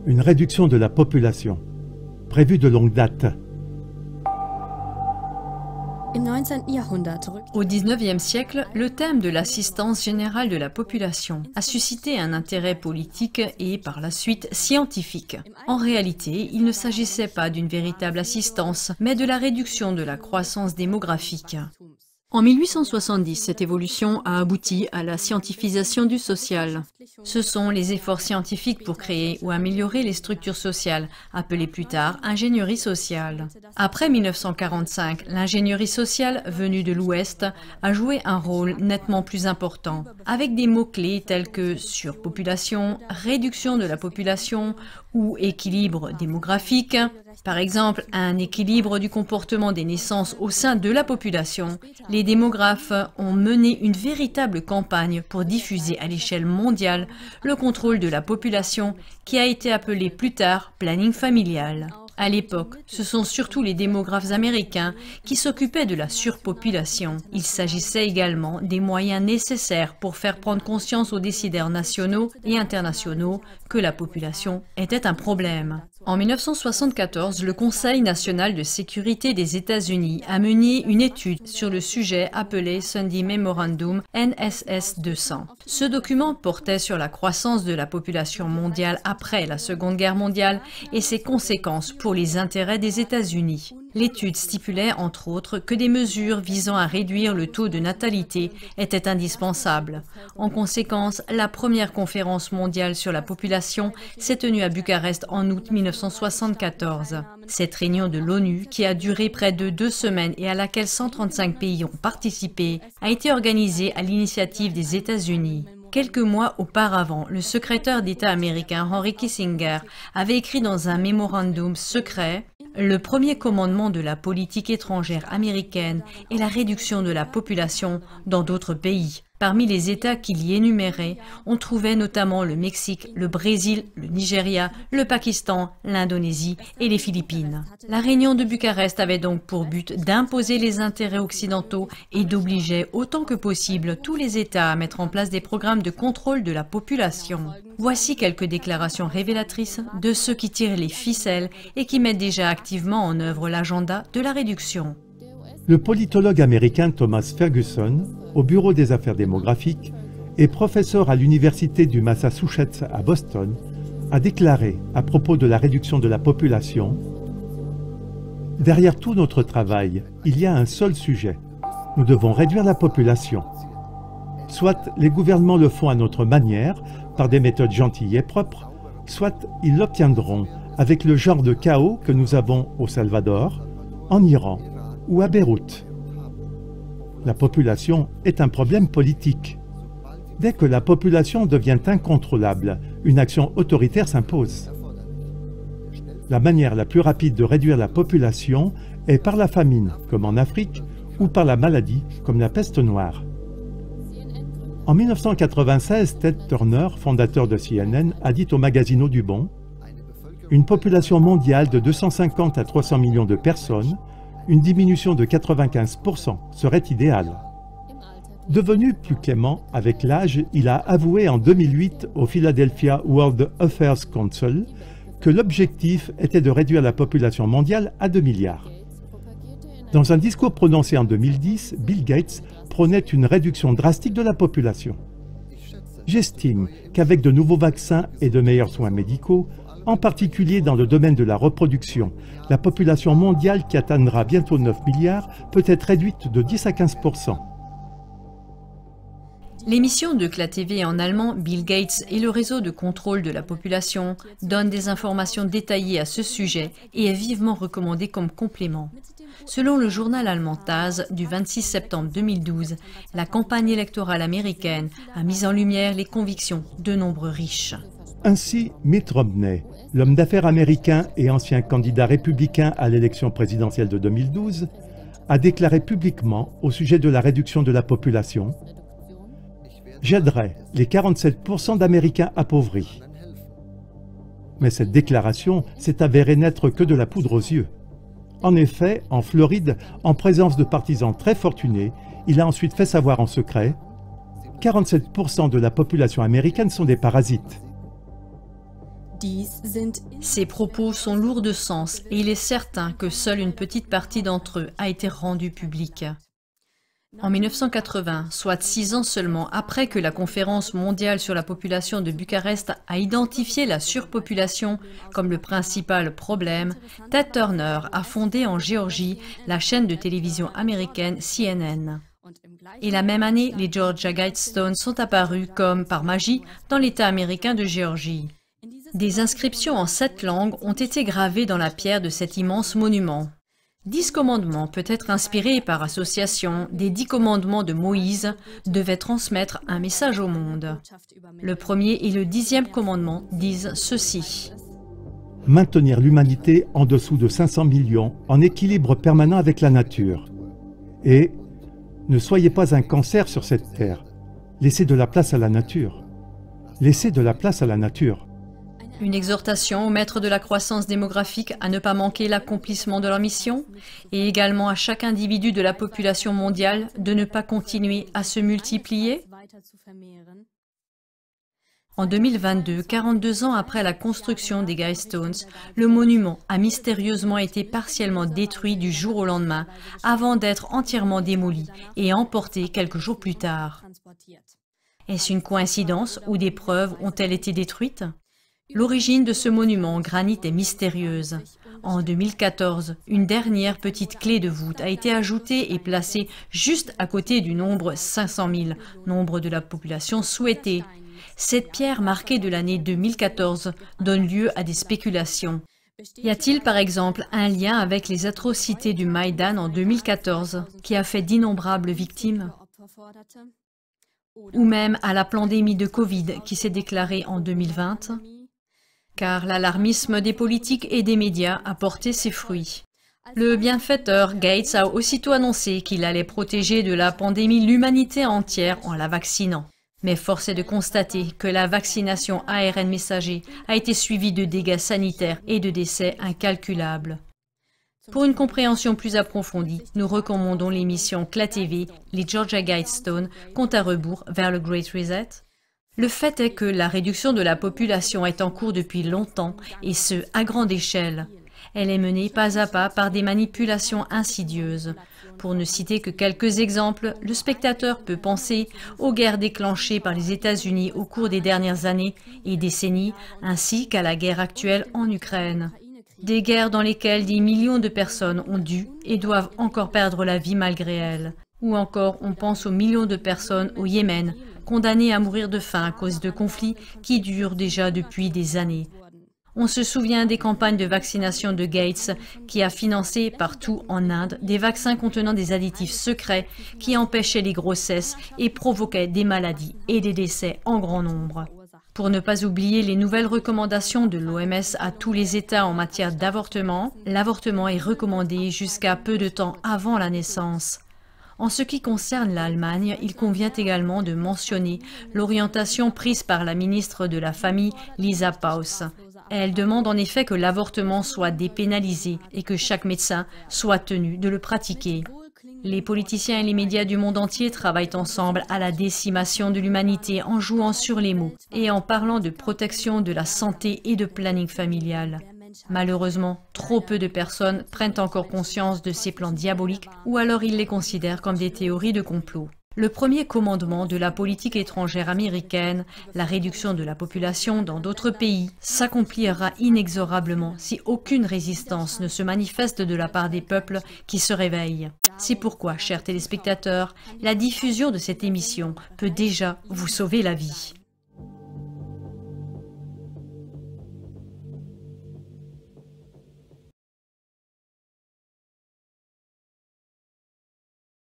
Une réduction de la population, prévue de longue date. Au XIXe siècle, le thème de l'assistance générale de la population a suscité un intérêt politique et, par la suite, scientifique. En réalité, il ne s'agissait pas d'une véritable assistance, mais de la réduction de la croissance démographique. En 1870, cette évolution a abouti à la scientifisation du social. Ce sont les efforts scientifiques pour créer ou améliorer les structures sociales, appelées plus tard ingénierie sociale. Après 1945, l'ingénierie sociale venue de l'Ouest a joué un rôle nettement plus important, avec des mots-clés tels que surpopulation, réduction de la population ou équilibre démographique. Par exemple, un équilibre du comportement des naissances au sein de la population. Les démographes ont mené une véritable campagne pour diffuser à l'échelle mondiale le contrôle de la population qui a été appelé plus tard planning familial. À l'époque, ce sont surtout les démographes américains qui s'occupaient de la surpopulation. Il s'agissait également des moyens nécessaires pour faire prendre conscience aux décideurs nationaux et internationaux que la population était un problème. En 1974, le Conseil national de sécurité des États-Unis a mené une étude sur le sujet appelé Sunday Memorandum NSS 200. Ce document portait sur la croissance de la population mondiale après la Seconde Guerre mondiale et ses conséquences pour les intérêts des États-Unis. L'étude stipulait entre autres que des mesures visant à réduire le taux de natalité étaient indispensables. En conséquence, la première conférence mondiale sur la population s'est tenue à Bucarest en août 1974. Cette réunion de l'ONU, qui a duré près de 2 semaines et à laquelle 135 pays ont participé, a été organisée à l'initiative des États-Unis. Quelques mois auparavant, le secrétaire d'État américain Henry Kissinger avait écrit dans un mémorandum secret « Le premier commandement de la politique étrangère américaine est la réduction de la population dans d'autres pays ». Parmi les États qu'il y énumérait, on trouvait notamment le Mexique, le Brésil, le Nigeria, le Pakistan, l'Indonésie et les Philippines. La réunion de Bucarest avait donc pour but d'imposer les intérêts occidentaux et d'obliger autant que possible tous les États à mettre en place des programmes de contrôle de la population. Voici quelques déclarations révélatrices de ceux qui tirent les ficelles et qui mettent déjà activement en œuvre l'agenda de la réduction. Le politologue américain Thomas Ferguson, au Bureau des affaires démographiques et professeur à l'Université du Massachusetts à Boston, a déclaré à propos de la réduction de la population « Derrière tout notre travail, il y a un seul sujet. Nous devons réduire la population. Soit les gouvernements le font à notre manière, par des méthodes gentilles et propres, soit ils l'obtiendront avec le genre de chaos que nous avons au Salvador, en Iran ou à Beyrouth. La population est un problème politique. Dès que la population devient incontrôlable, une action autoritaire s'impose. La manière la plus rapide de réduire la population est par la famine, comme en Afrique, ou par la maladie, comme la peste noire. En 1996, Ted Turner, fondateur de CNN, a dit au magazine Audubon « Une population mondiale de 250 à 300 millions de personnes, une diminution de 95% serait idéale. » Devenu plus clément avec l'âge, il a avoué en 2008 au Philadelphia World Affairs Council que l'objectif était de réduire la population mondiale à 2 milliards. Dans un discours prononcé en 2010, Bill Gates prônait une réduction drastique de la population. J'estime qu'avec de nouveaux vaccins et de meilleurs soins médicaux, en particulier dans le domaine de la reproduction, la population mondiale qui atteindra bientôt 9 milliards peut être réduite de 10 à 15%. L'émission de CLA TV en allemand Bill Gates et le réseau de contrôle de la population donnent des informations détaillées à ce sujet et est vivement recommandée comme complément. Selon le journal allemand TASS du 26 septembre 2012, la campagne électorale américaine a mis en lumière les convictions de nombreux riches. Ainsi, Mitt Romney, l'homme d'affaires américain et ancien candidat républicain à l'élection présidentielle de 2012, a déclaré publiquement au sujet de la réduction de la population « J'aiderai les 47% d'Américains appauvris ». Mais cette déclaration s'est avérée n'être que de la poudre aux yeux. En effet, en Floride, en présence de partisans très fortunés, il a ensuite fait savoir en secret « 47% de la population américaine sont des parasites ». Ces propos sont lourds de sens et il est certain que seule une petite partie d'entre eux a été rendue publique. En 1980, soit 6 ans seulement après que la conférence mondiale sur la population de Bucarest a identifié la surpopulation comme le principal problème, Ted Turner a fondé en Géorgie la chaîne de télévision américaine CNN. Et la même année, les Georgia Guidestones sont apparus comme par magie dans l'État américain de Géorgie. Des inscriptions en 7 langues ont été gravées dans la pierre de cet immense monument. 10 commandements, peut-être inspirés par association des 10 commandements de Moïse, devaient transmettre un message au monde. Le premier et le 10e commandement disent ceci. Maintenir l'humanité en dessous de 500 millions, en équilibre permanent avec la nature. Et ne soyez pas un cancer sur cette terre. Laissez de la place à la nature. Laissez de la place à la nature. Une exhortation aux maîtres de la croissance démographique à ne pas manquer l'accomplissement de leur mission et également à chaque individu de la population mondiale de ne pas continuer à se multiplier. En 2022, 42 ans après la construction des Guidestones, le monument a mystérieusement été partiellement détruit du jour au lendemain avant d'être entièrement démoli et emporté quelques jours plus tard. Est-ce une coïncidence ou des preuves ont-elles été détruites? L'origine de ce monument en granit est mystérieuse. En 2014, une dernière petite clé de voûte a été ajoutée et placée juste à côté du nombre 500 000, nombre de la population souhaitée. Cette pierre marquée de l'année 2014 donne lieu à des spéculations. Y a-t-il par exemple un lien avec les atrocités du Maïdan en 2014 qui a fait d'innombrables victimes? Ou même à la pandémie de Covid qui s'est déclarée en 2020? Car l'alarmisme des politiques et des médias a porté ses fruits. Le bienfaiteur Gates a aussitôt annoncé qu'il allait protéger de la pandémie l'humanité entière en la vaccinant. Mais force est de constater que la vaccination ARN messager a été suivie de dégâts sanitaires et de décès incalculables. Pour une compréhension plus approfondie, nous recommandons l'émission CLA TV, les Georgia Guidestones, compte à rebours vers le Great Reset. Le fait est que la réduction de la population est en cours depuis longtemps, et ce, à grande échelle. Elle est menée pas à pas par des manipulations insidieuses. Pour ne citer que quelques exemples, le spectateur peut penser aux guerres déclenchées par les États-Unis au cours des dernières années et décennies, ainsi qu'à la guerre actuelle en Ukraine. Des guerres dans lesquelles des millions de personnes ont dû et doivent encore perdre la vie malgré elles. Ou encore, on pense aux millions de personnes au Yémen, condamnées à mourir de faim à cause de conflits qui durent déjà depuis des années. On se souvient des campagnes de vaccination de Gates qui a financé partout en Inde des vaccins contenant des additifs secrets qui empêchaient les grossesses et provoquaient des maladies et des décès en grand nombre. Pour ne pas oublier les nouvelles recommandations de l'OMS à tous les États en matière d'avortement, l'avortement est recommandé jusqu'à peu de temps avant la naissance. En ce qui concerne l'Allemagne, il convient également de mentionner l'orientation prise par la ministre de la Famille, Lisa Paus. Elle demande en effet que l'avortement soit dépénalisé et que chaque médecin soit tenu de le pratiquer. Les politiciens et les médias du monde entier travaillent ensemble à la décimation de l'humanité en jouant sur les mots et en parlant de protection de la santé et de planning familial. Malheureusement, trop peu de personnes prennent encore conscience de ces plans diaboliques ou alors ils les considèrent comme des théories de complot. Le premier commandement de la politique étrangère américaine, la réduction de la population dans d'autres pays, s'accomplira inexorablement si aucune résistance ne se manifeste de la part des peuples qui se réveillent. C'est pourquoi, chers téléspectateurs, la diffusion de cette émission peut déjà vous sauver la vie.